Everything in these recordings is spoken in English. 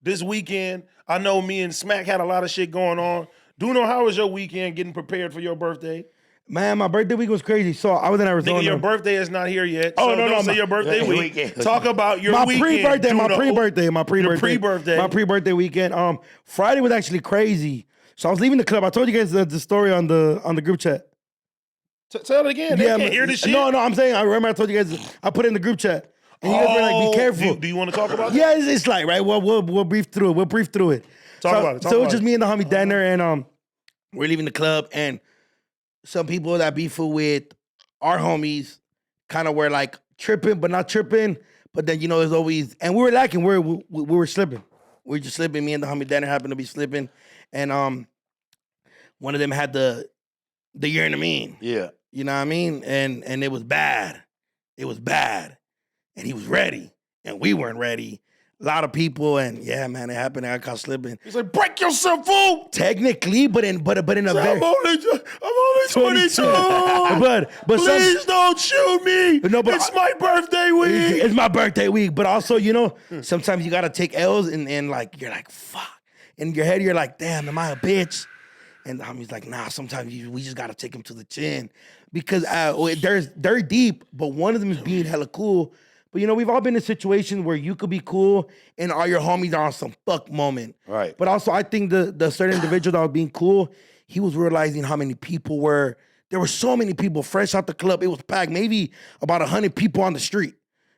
this weekend. I know me and Smack had a lot of shit going on. DoKnow, how was your weekend getting prepared for your birthday? Man, my birthday week was crazy. So I was in Arizona. Nigga, your birthday is not here yet. Oh, so no, don't no, say your birthday week. Talk about your my weekend. pre-birthday, my DoKnow. pre-birthday. My pre-birthday weekend. Friday was actually crazy. So I was leaving the club. I told you guys the story on the group chat. Tell it again. They can't hear this shit. No, I'm saying, I remember I told you guys, I put it in the group chat. And you guys were like, be careful. Do you want to talk about that? Yeah, it's like, right, we'll brief through it. Talk about it. So it was just me and the homie Danner, and we're leaving the club, and some people that beefing with our homies kind of were like tripping, but not tripping. But then, there's always, and we were lacking, we were slipping. We were just slipping. Me and the homie Danner happened to be slipping. And one of them had the year in the mean. Yeah. You know what I mean? And it was bad. It was bad. And he was ready. And we weren't ready. A lot of people, and yeah, man, it happened. I got caught slipping. He's like, break yourself, fool! Technically, but in a very... I'm only 22! but Please don't shoot me! No, but it's my birthday week! It's my birthday week. But also, sometimes you got to take L's and like, you're like, fuck. In your head, you're like, damn, am I a bitch? And the homie's like, nah, sometimes we just got to take him to the chin. Because they're deep, but one of them is being hella cool. But, we've all been in situations where you could be cool and all your homies are on some fuck moment. Right. But also, I think the certain individual that was being cool, he was realizing how many people were. There were so many people fresh out the club. It was packed, maybe about 100 people on the street.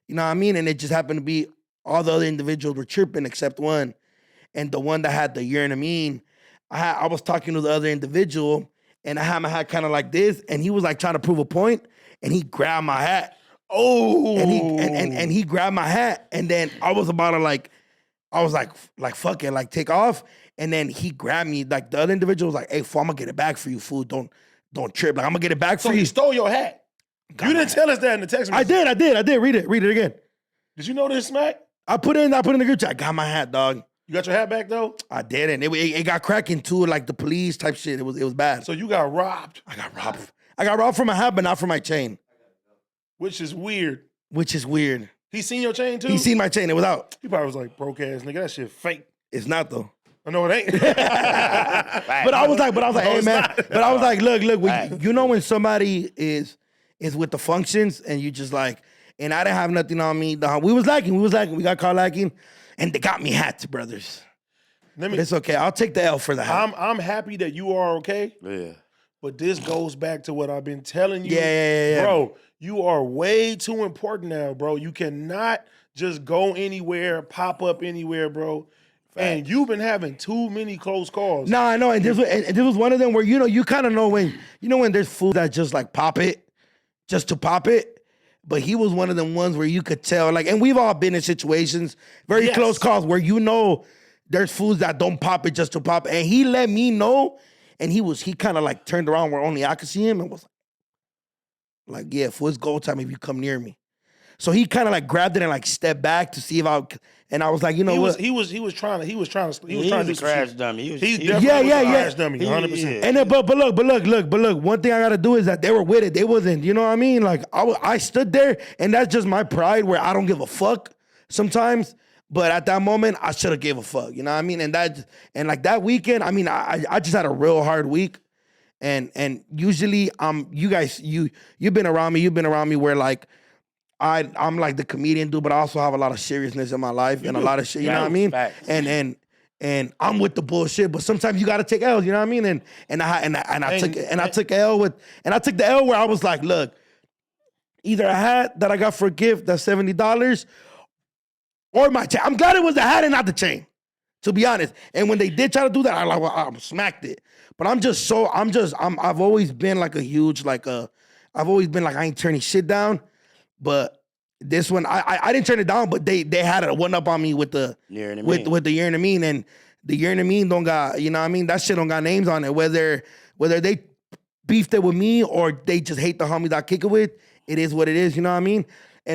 You know what I mean? And it just happened to be all the other individuals were tripping except one. And the one that had the year in the mean, I was talking to the other individual, and I had my hat kind of like this, and he was like trying to prove a point, and he grabbed my hat. Oh, and he grabbed my hat, and then I was about to I was like fuck it, like take off, and then he grabbed me. Like the other individual was like, "Hey, fool, I'm gonna get it back for you, fool. Don't trip. Like I'm gonna get it back for so you." he stole your hat. You didn't tell us that in the text message. I did. Read it again. Did you know this, Smack? I put in the group chat. I got my hat, dog. You got your hat back though? I didn't. It got cracking too, like the police type shit. It was bad. So you got robbed. I got robbed. I got robbed from my hat, but not from my chain. Which is weird. He seen your chain too? He seen my chain. It was out. He probably was like, broke ass nigga, that shit fake. It's not though. I know it ain't. But I was like, hey man. not. But I was like, look, when somebody is with the functions and you just like, and I didn't have nothing on me. We was lacking. We got caught lacking, and they got me hats, brothers. But it's okay. I'll take the L for the hat. I'm happy that you are okay. Yeah. But this goes back to what I've been telling you. Yeah. Bro, you are way too important now, bro. You cannot just go anywhere, pop up anywhere, bro. Facts. And you've been having too many close calls. No, I know. And this was one of them where, you kind of know when there's fools that just like pop it, just to pop it. But he was one of them ones where you could tell, like, and we've all been in situations, very close calls, where there's fools that don't pop it just to pop it. And he let me know, and he kind of like turned around where only I could see him and was like, yeah, for it's go time if you come near me. So he kind of like grabbed it and like stepped back to see if and I was like, what? He was trying to do a crash dummy. He's definitely a crash dummy, 100%. Yeah. And then, but look. One thing I gotta do is that they were with it. They wasn't. You know what I mean? Like I stood there, and that's just my pride where I don't give a fuck sometimes. But at that moment, I should have gave a fuck. You know what I mean? And like that weekend, I mean, I just had a real hard week. And usually, you guys, you've been around me where like I'm like the comedian dude, but I also have a lot of seriousness in my life and a lot of shit. You know what I mean? Facts. And I'm with the bullshit, but sometimes you gotta take L's. You know what I mean? And I took the L where I was like, look, either a hat that I got for a gift that's $70 or my chain. I'm glad it was the hat and not the chain, to be honest. And when they did try to do that, I smacked it. But I've always been like a huge, I've always been like, I ain't turning shit down. But this one, I didn't turn it down, but they had a one up on me with the year in the mean, and the year in the mean don't got, you know what I mean? That shit don't got names on it. Whether they beefed it with me or they just hate the homies I kick it with, it is what it is, you know what I mean?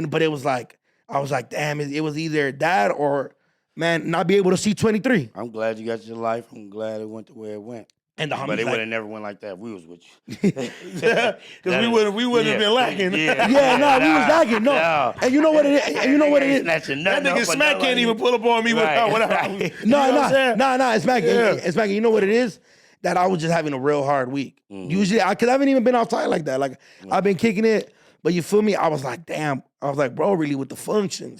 But it was like, I was like, damn, it was either that or, man, not be able to see 23. I'm glad you got your life. I'm glad it went the way it went. And the homie's But it like, would have never went like that if we was with you. Because we wouldn't have been lacking. yeah, no, we was lagging. No. And you know what it is? And you know what it is? That nigga Smack can't even pull up on me without. No, it's Mac. Yeah. It's Mac. You know what it is? That I was just having a real hard week. Usually, because I haven't even been outside like that. Like, I've been kicking it. But you feel me? I was like, damn. I was like, bro, really with the functions.